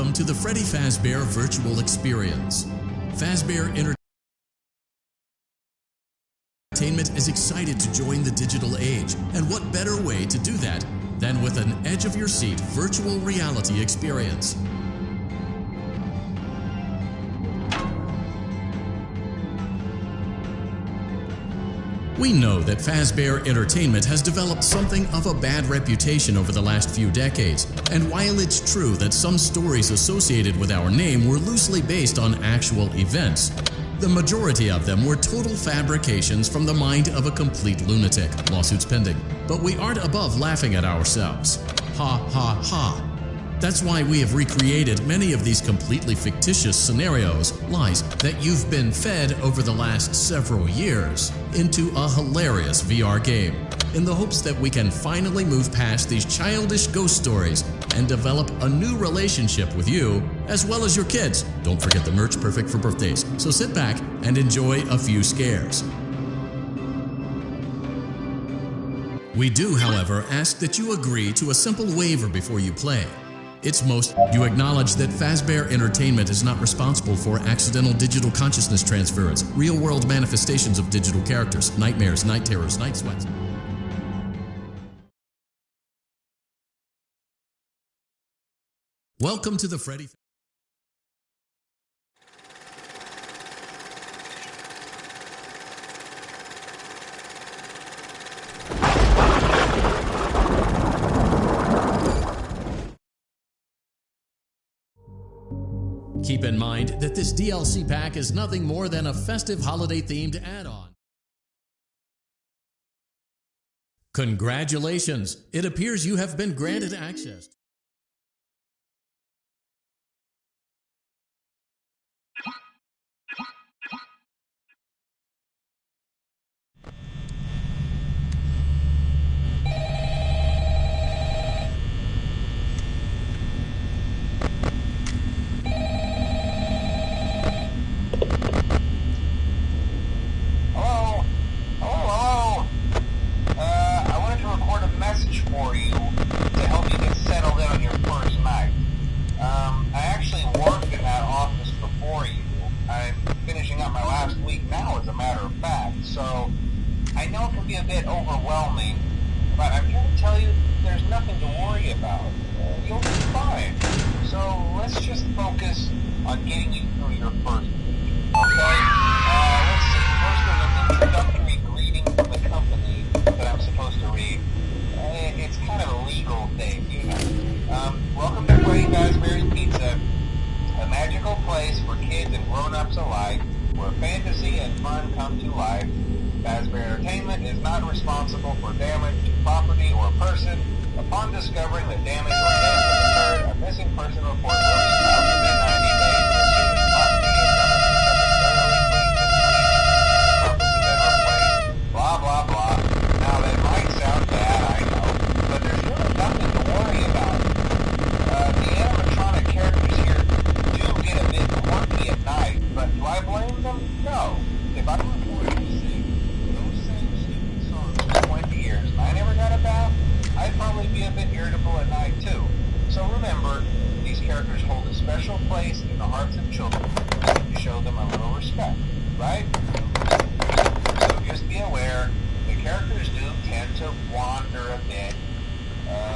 Welcome to the Freddy Fazbear Virtual Experience. Fazbear Entertainment is excited to join the digital age, and what better way to do that than with an edge-of-your-seat virtual reality experience. We know that Fazbear Entertainment has developed something of a bad reputation over the last few decades, and while it's true that some stories associated with our name were loosely based on actual events, the majority of them were total fabrications from the mind of a complete lunatic, lawsuits pending. But we aren't above laughing at ourselves. Ha ha ha. That's why we have recreated many of these completely fictitious scenarios, lies, that you've been fed over the last several years into a hilarious VR game, in the hopes that we can finally move past these childish ghost stories and develop a new relationship with you, as well as your kids. Don't forget the merch, perfect for birthdays. So sit back and enjoy a few scares. We do, however, ask that you agree to a simple waiver before you play. It's most you acknowledge that Fazbear Entertainment is not responsible for accidental digital consciousness transference, real-world manifestations of digital characters, nightmares, night terrors, night sweats. Welcome to the Freddy. Keep in mind that this DLC pack is nothing more than a festive holiday-themed add-on. Congratulations! It appears you have been granted access. For you to help you get settled in on your first night. I actually worked in that office before you. I'm finishing up my last week now, as a matter of fact, so I know it can be a bit overwhelming, but I'm here to tell you there's nothing to worry about. You'll be fine. So let's just focus on getting you through your first week, okay? Let's see. First, there's an introductory greeting from the company that I'm supposed to read. It's kind of a legal thing, you know. Welcome to Freddy Fazbear's Pizza, a magical place for kids and grown-ups alike, where fantasy and fun come to life. Fazbear Entertainment is not responsible for damage to property or person. Upon discovering that damage or death has occurred, a missing person report will be filed within 90 days as soon as property and premises have been thoroughly cleaned and the carpets have been replaced. Blah, blah, blah. Now, that might sound bad, I know, but there's really nothing to worry about. The animatronic characters here do get a bit quirky at night, but do I blame them? No. If I were forced to sing those same stupid songs for 20 years and I never got a bath, I'd probably be a bit irritable at night too. So remember, these characters hold a special place in the hearts of children. You need to show them a little respect, right? So just be aware, the characters do tend to wander a bit.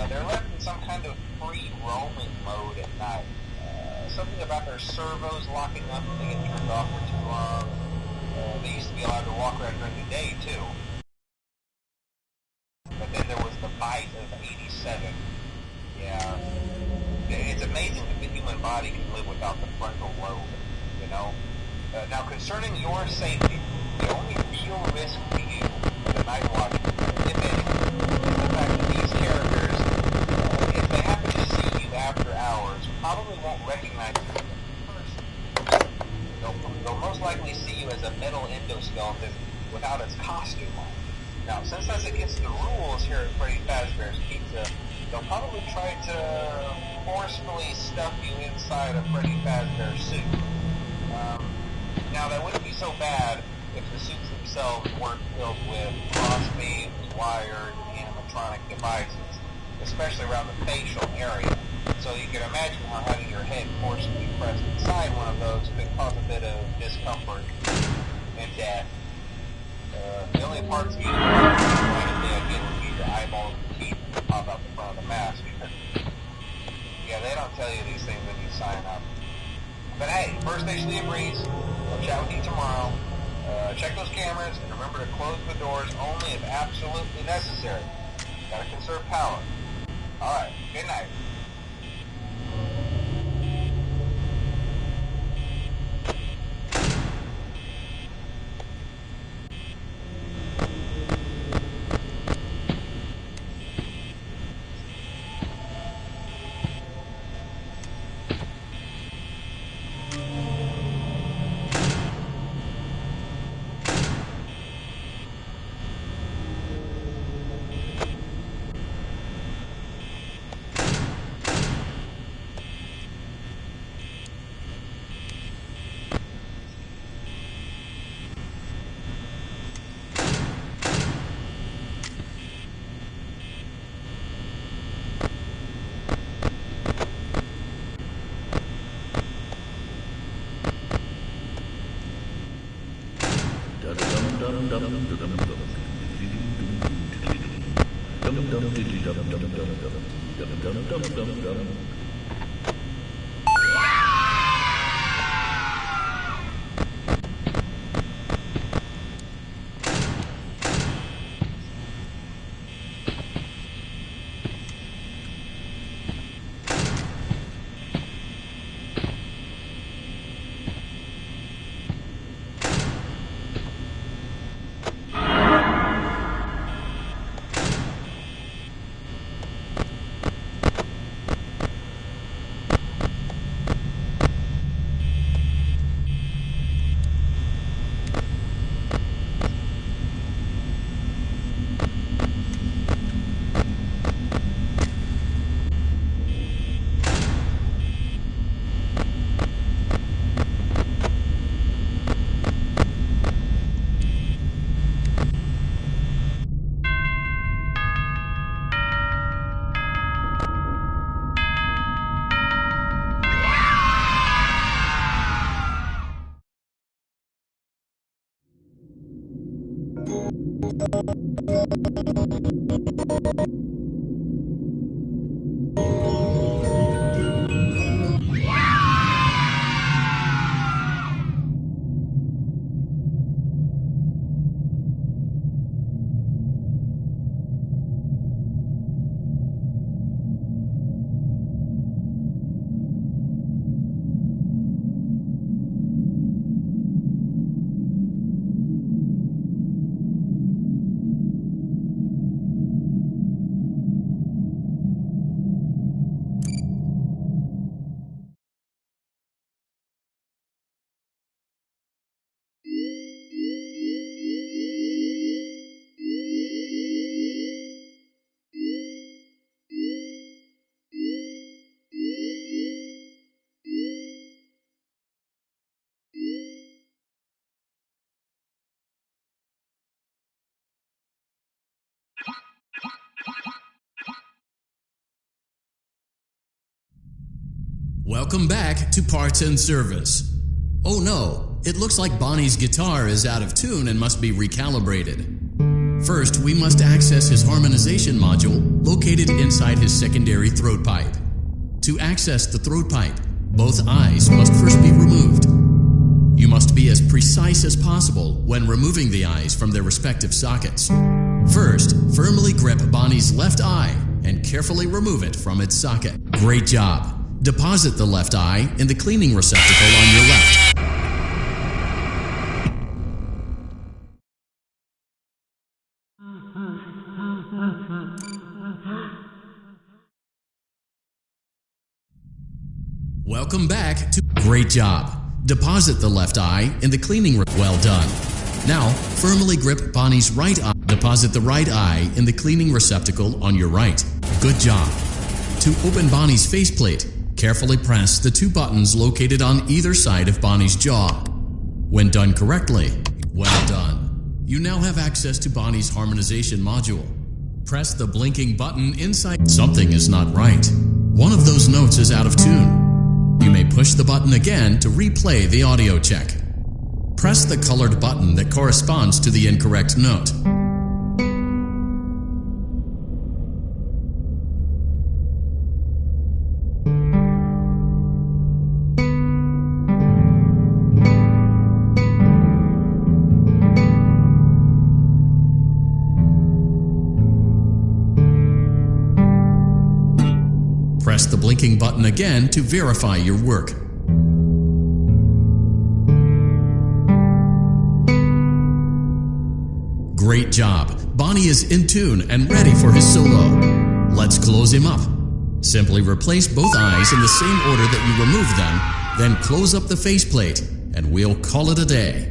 They're left in some kind of free roaming mode at night. Something about their servos locking up and they get turned off for too long. They used to be allowed to walk around during the day too. But then there was the bite of 87. Yeah. It's amazing that the human body can live without the frontal lobe, you know? Now concerning your safety, the only real risk to you as a night watcher, if any, is the fact that these characters, if they happen to see you after hours, probably won't recognize you as a person. They'll most likely see you as a metal endoskeleton without its costume on. Now, since that's against the rules here at Freddy Fazbear's Pizza, they'll probably try to forcefully stuff you inside a Freddy Fazbear suit. Now, that wouldn't be so bad if the suits themselves weren't filled with crossbeams, wired, animatronic devices, especially around the facial area. So you can imagine how having your head forcibly pressed inside one of those could cause a bit of discomfort and death. The only parts of you that again would be your eyeballs and teeth that pop out the front of the mask. Yeah, they don't tell you these things when you sign up. But hey, first initially a breeze. I'll chat with you tomorrow. Check those cameras and remember to close the doors only if absolutely necessary. Gotta conserve power. Alright, good night. Welcome back to Parts and Service. Oh no, it looks like Bonnie's guitar is out of tune and must be recalibrated. First, we must access his harmonization module located inside his secondary throat pipe. To access the throat pipe, both eyes must first be removed. You must be as precise as possible when removing the eyes from their respective sockets. First, firmly grip Bonnie's left eye and carefully remove it from its socket. Great job! Deposit the left eye in the cleaning receptacle on your left. Welcome back to... Great job! Deposit the left eye in the cleaning... Well done! Now, firmly grip Bonnie's right eye. Deposit the right eye in the cleaning receptacle on your right. Good job! To open Bonnie's faceplate, carefully press the two buttons located on either side of Bonnie's jaw. When done correctly, well done. You now have access to Bonnie's harmonization module. Press the blinking button inside. Something is not right. One of those notes is out of tune. You may push the button again to replay the audio check. Press the colored button that corresponds to the incorrect note. Press the blinking button again to verify your work. Great job! Bonnie is in tune and ready for his solo. Let's close him up. Simply replace both eyes in the same order that you removed them, then close up the faceplate, and we'll call it a day.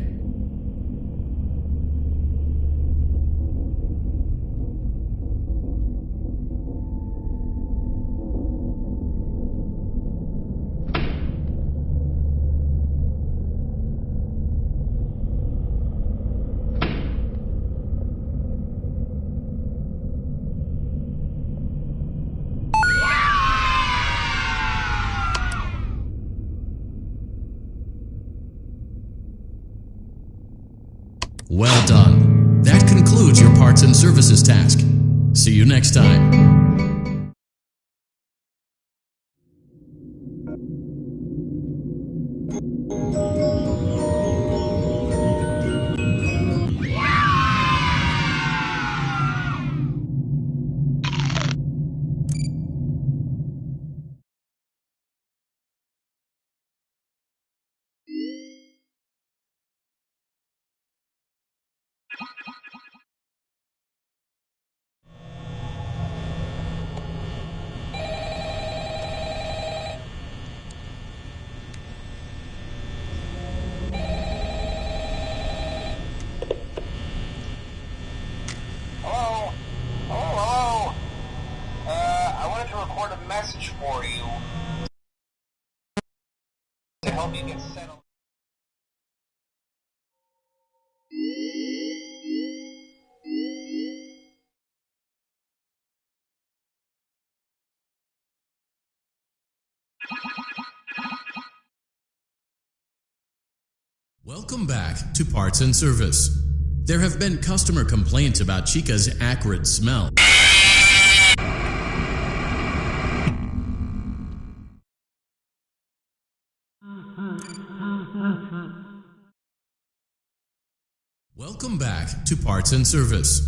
Well done. That concludes your parts and services task. See you next time. Message for you to help you get settled. Welcome back to Parts and Service. There have been customer complaints about Chica's acrid smell. Welcome back to Parts and Service.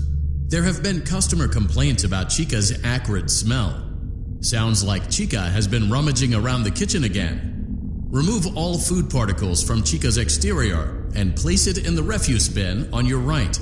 There have been customer complaints about Chica's acrid smell. Sounds like Chica has been rummaging around the kitchen again. Remove all food particles from Chica's exterior and place it in the refuse bin on your right.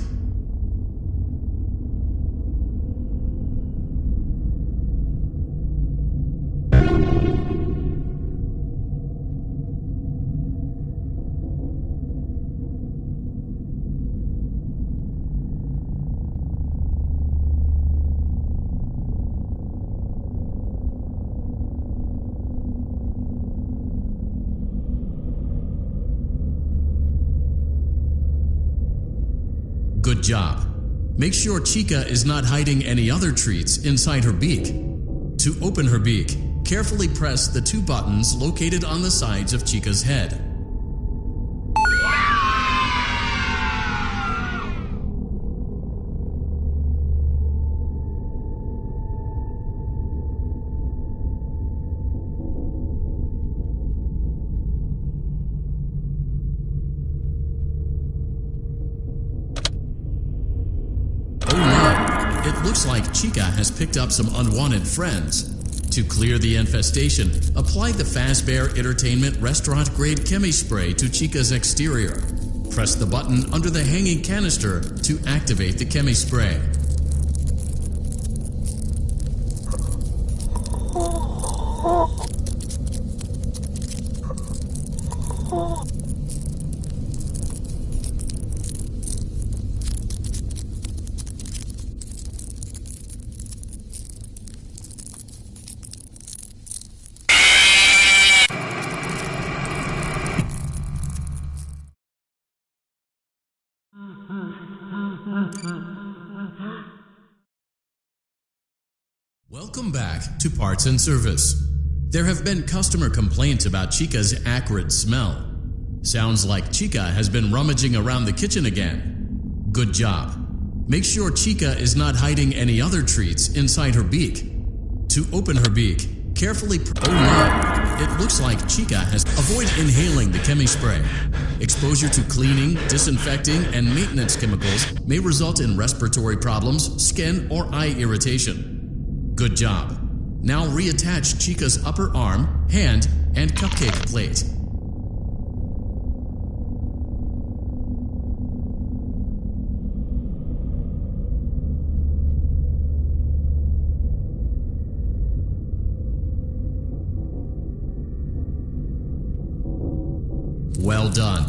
Good job. Make sure Chica is not hiding any other treats inside her beak. To open her beak, carefully press the two buttons located on the sides of Chica's head. It looks like Chica has picked up some unwanted friends. To clear the infestation, apply the Fazbear Entertainment restaurant-grade chemi spray to Chica's exterior. Press the button under the hanging canister to activate the chemi spray. Welcome back to Parts and Service. There have been customer complaints about Chica's acrid smell. Sounds like Chica has been rummaging around the kitchen again. Good job. Make sure Chica is not hiding any other treats inside her beak. To open her beak, carefully oh no! It looks like Chica has avoid inhaling the chemi spray. Exposure to cleaning, disinfecting, and maintenance chemicals may result in respiratory problems, skin, or eye irritation. Good job. Now reattach Chica's upper arm, hand, and cupcake plate. Well done.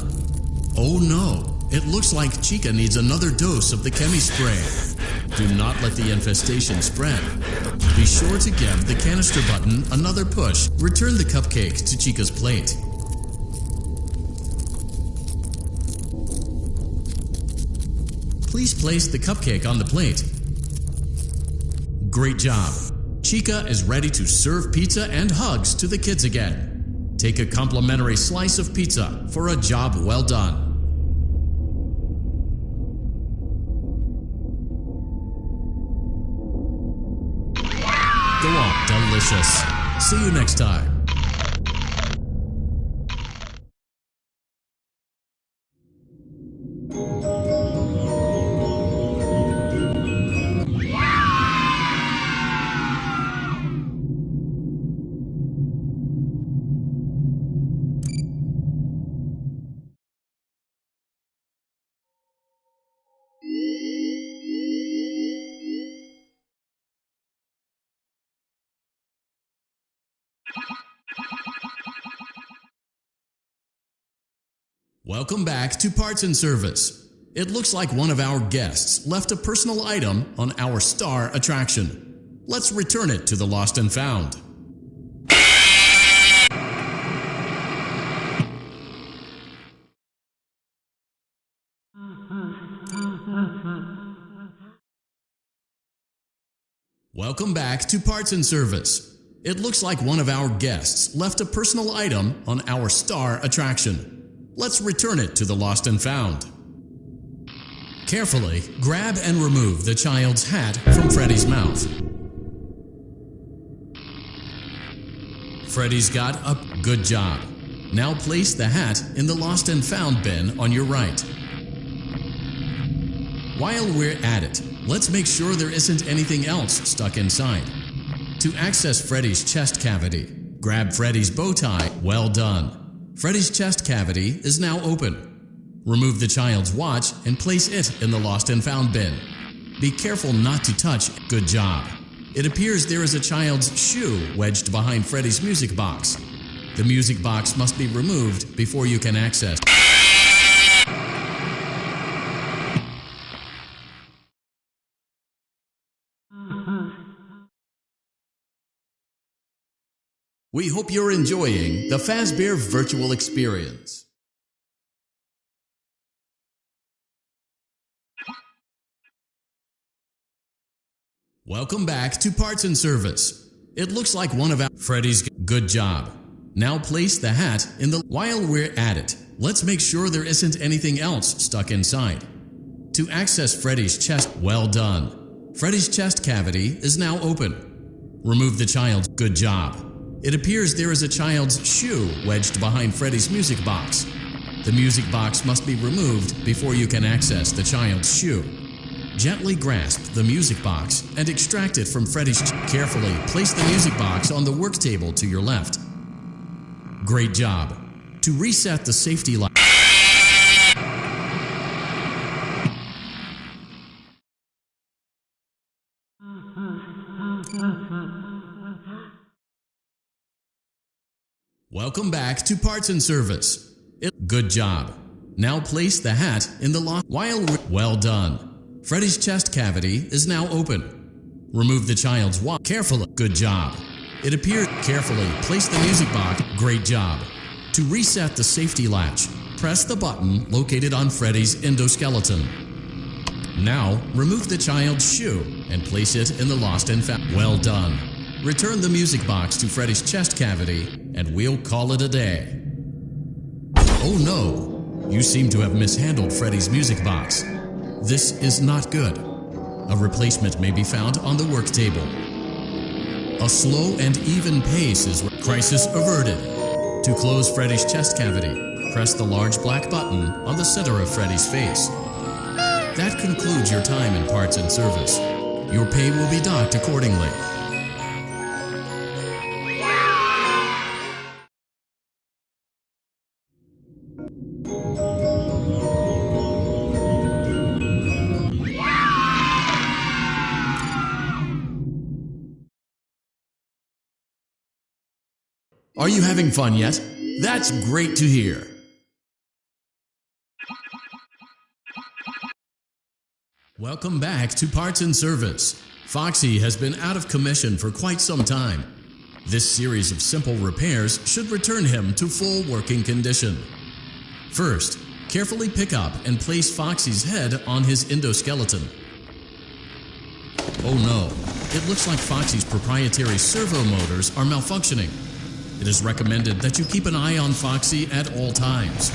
Oh no, it looks like Chica needs another dose of the chemi spray. Do not let the infestation spread. Be sure to give the canister button another push. Return the cupcake to Chica's plate. Please place the cupcake on the plate. Great job. Chica is ready to serve pizza and hugs to the kids again. Take a complimentary slice of pizza for a job well done. Go on, delicious. See you next time. Welcome back to Parts and Service. It looks like one of our guests left a personal item on our star attraction. Let's return it to the Lost and Found. Welcome back to Parts and Service. It looks like one of our guests left a personal item on our star attraction. Let's return it to the Lost and Found. Carefully grab and remove the child's hat from Freddy's mouth. Freddy's got a good job. Now place the hat in the Lost and Found bin on your right. While we're at it, let's make sure there isn't anything else stuck inside. To access Freddy's chest cavity, grab Freddy's bow tie. Well done. Freddy's chest cavity is now open. Remove the child's watch and place it in the Lost and Found bin. Be careful not to touch. Good job. It appears there is a child's shoe wedged behind Freddy's music box. The music box must be removed before you can access. We hope you're enjoying the Fazbear virtual experience. Welcome back to Parts and Service. It looks like one of our Freddy's good job. Now place the hat in the while we're at it. Let's make sure there isn't anything else stuck inside. To access Freddy's chest, well done. Freddy's chest cavity is now open. Remove the child's good job. It appears there is a child's shoe wedged behind Freddy's music box. The music box must be removed before you can access the child's shoe. Gently grasp the music box and extract it from Freddy's. Carefully place the music box on the work table to your left. Great job. To reset the safety light. Welcome back to Parts and Service. Good job. Now place the hat in the lock. Well done. Freddy's chest cavity is now open. Remove the child's watch. Carefully. Good job. It appears. Carefully place the music box. Great job. To reset the safety latch, press the button located on Freddy's endoskeleton. Now, remove the child's shoe and place it in the lost and found. Well done. Return the music box to Freddy's chest cavity, and we'll call it a day. Oh no! You seem to have mishandled Freddy's music box. This is not good. A replacement may be found on the work table. A slow and even pace is crisis averted. To close Freddy's chest cavity, press the large black button on the center of Freddy's face. That concludes your time in parts and service. Your pay will be docked accordingly. Are you having fun yet? That's great to hear. Welcome back to Parts and Service. Foxy has been out of commission for quite some time. This series of simple repairs should return him to full working condition. First, carefully pick up and place Foxy's head on his endoskeleton. Oh no, it looks like Foxy's proprietary servo motors are malfunctioning. It is recommended that you keep an eye on Foxy at all times.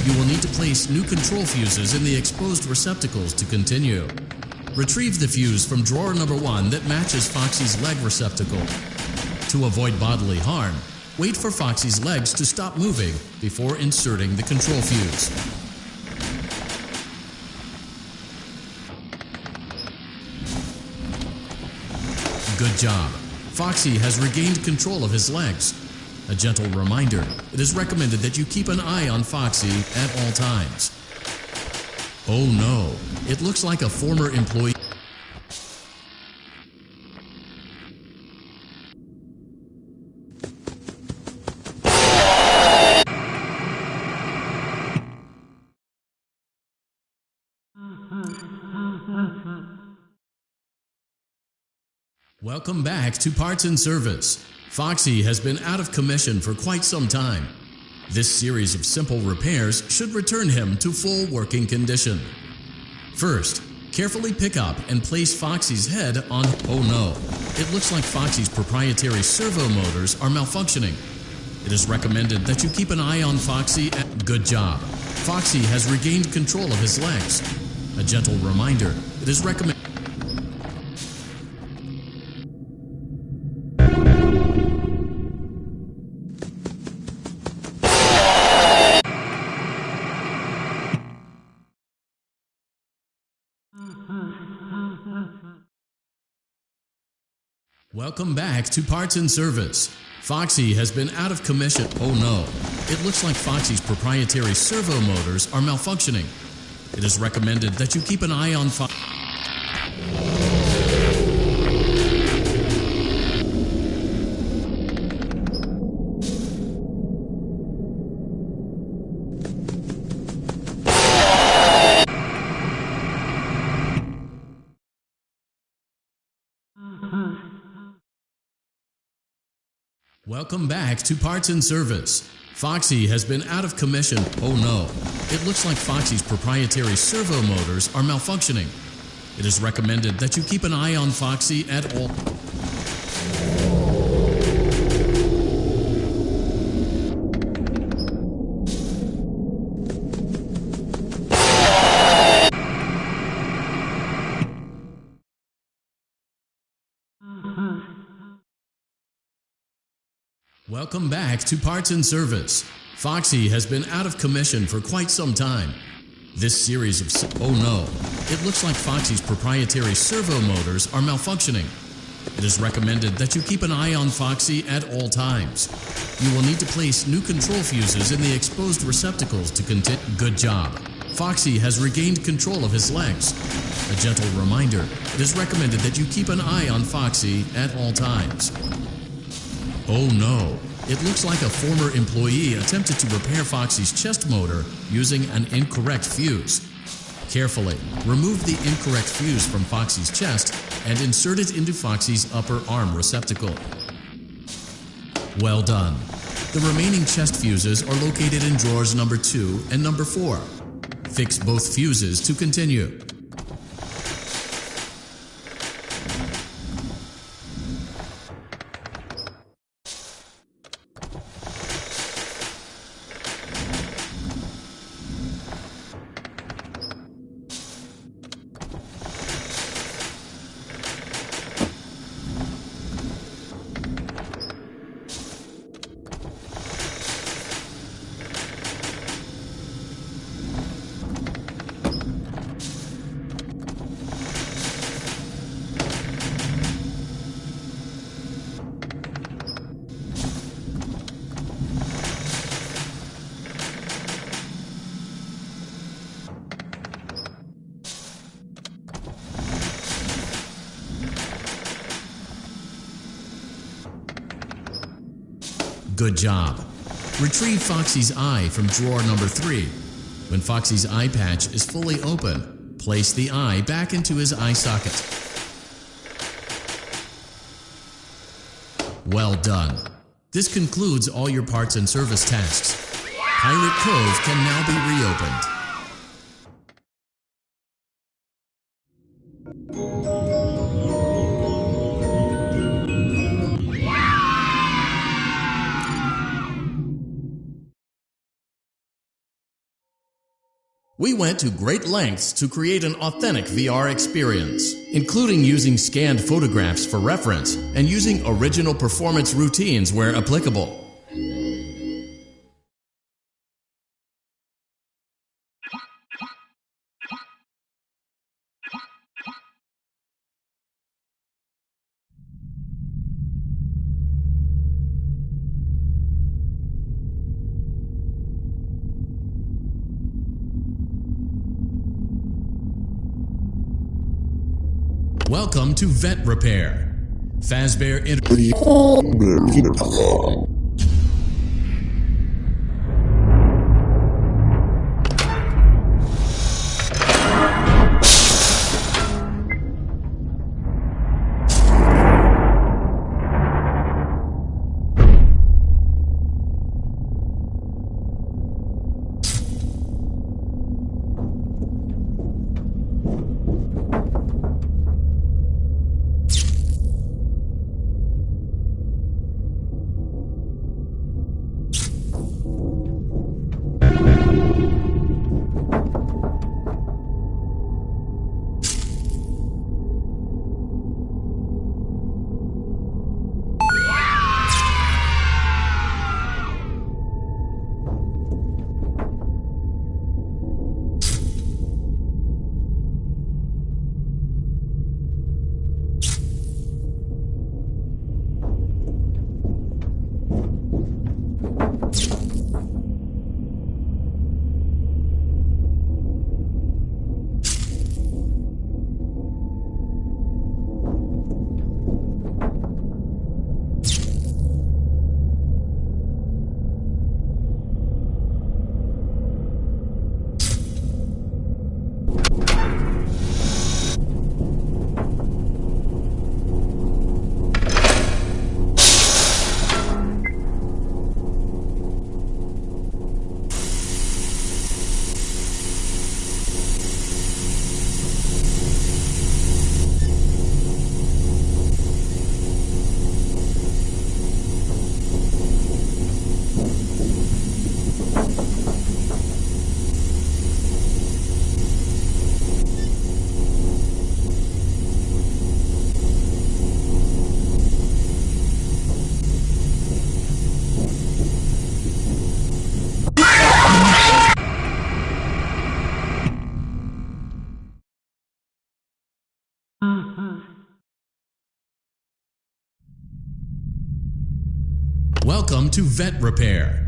You will need to place new control fuses in the exposed receptacles to continue. Retrieve the fuse from drawer number 1 that matches Foxy's leg receptacle. To avoid bodily harm, wait for Foxy's legs to stop moving before inserting the control fuse. Good job. Foxy has regained control of his legs. A gentle reminder, it is recommended that you keep an eye on Foxy at all times. Oh no, it looks like a former employee. Welcome back to Parts and Service. Foxy has been out of commission for quite some time. This series of simple repairs should return him to full working condition. First, carefully pick up and place Foxy's head on. Oh no, it looks like Foxy's proprietary servo motors are malfunctioning. It is recommended that you keep an eye on Foxy at. Good job. Foxy has regained control of his legs. A gentle reminder, it is recommended. Welcome back to Parts and Service. Foxy has been out of commission. Oh no, it looks like Foxy's proprietary servo motors are malfunctioning. It is recommended that you keep an eye on Foxy. Welcome back to Parts and Service. Foxy has been out of commission. Oh no, it looks like Foxy's proprietary servo motors are malfunctioning. It is recommended that you keep an eye on Foxy at all. Welcome back to Parts and Service. Foxy has been out of commission for quite some time. This series of. Oh no, it looks like Foxy's proprietary servo motors are malfunctioning. It is recommended that you keep an eye on Foxy at all times. You will need to place new control fuses in the exposed receptacles to continue. Good job. Foxy has regained control of his legs. A gentle reminder, it is recommended that you keep an eye on Foxy at all times. Oh no, it looks like a former employee attempted to repair Foxy's chest motor using an incorrect fuse. Carefully, remove the incorrect fuse from Foxy's chest and insert it into Foxy's upper arm receptacle. Well done. The remaining chest fuses are located in drawers number 2 and number 4. Fix both fuses to continue. Good job. Retrieve Foxy's eye from drawer number 3. When Foxy's eye patch is fully open, place the eye back into his eye socket. Well done. This concludes all your parts and service tasks. Pirate Cove can now be reopened. We went to great lengths to create an authentic VR experience, including using scanned photographs for reference and using original performance routines where applicable. Welcome to Vet Repair. Fazbear Welcome to Vet Repair.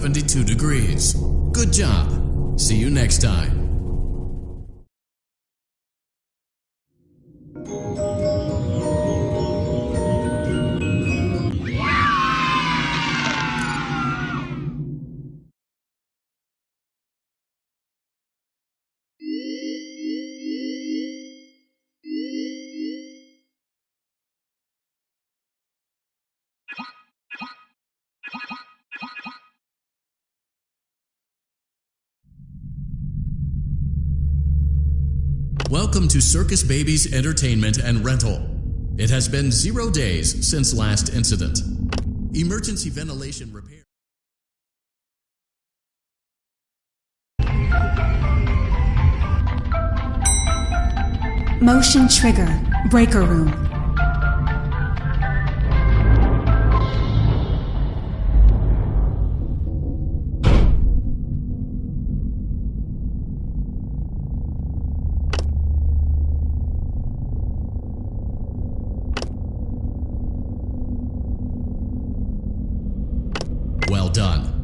72 degrees. Good job. See you next time. Welcome to Circus Baby's Entertainment and Rental. It has been 0 days since last incident. Emergency ventilation repair. Motion trigger. Breaker room. Well done.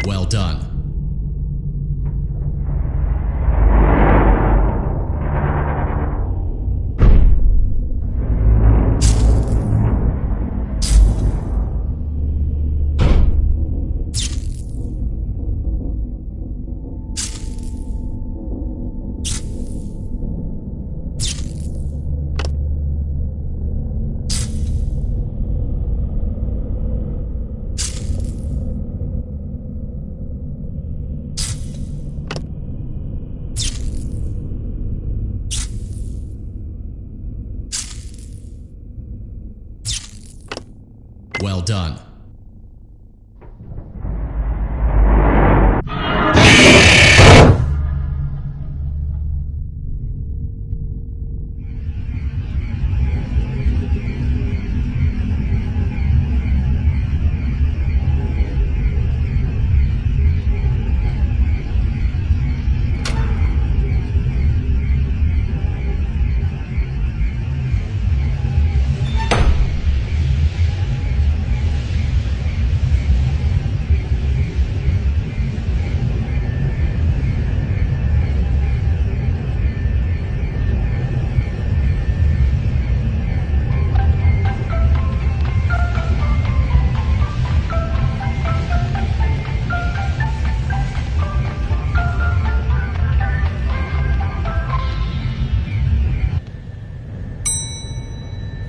Well done. Well done.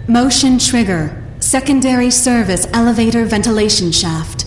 Motion trigger. Secondary service elevator ventilation shaft.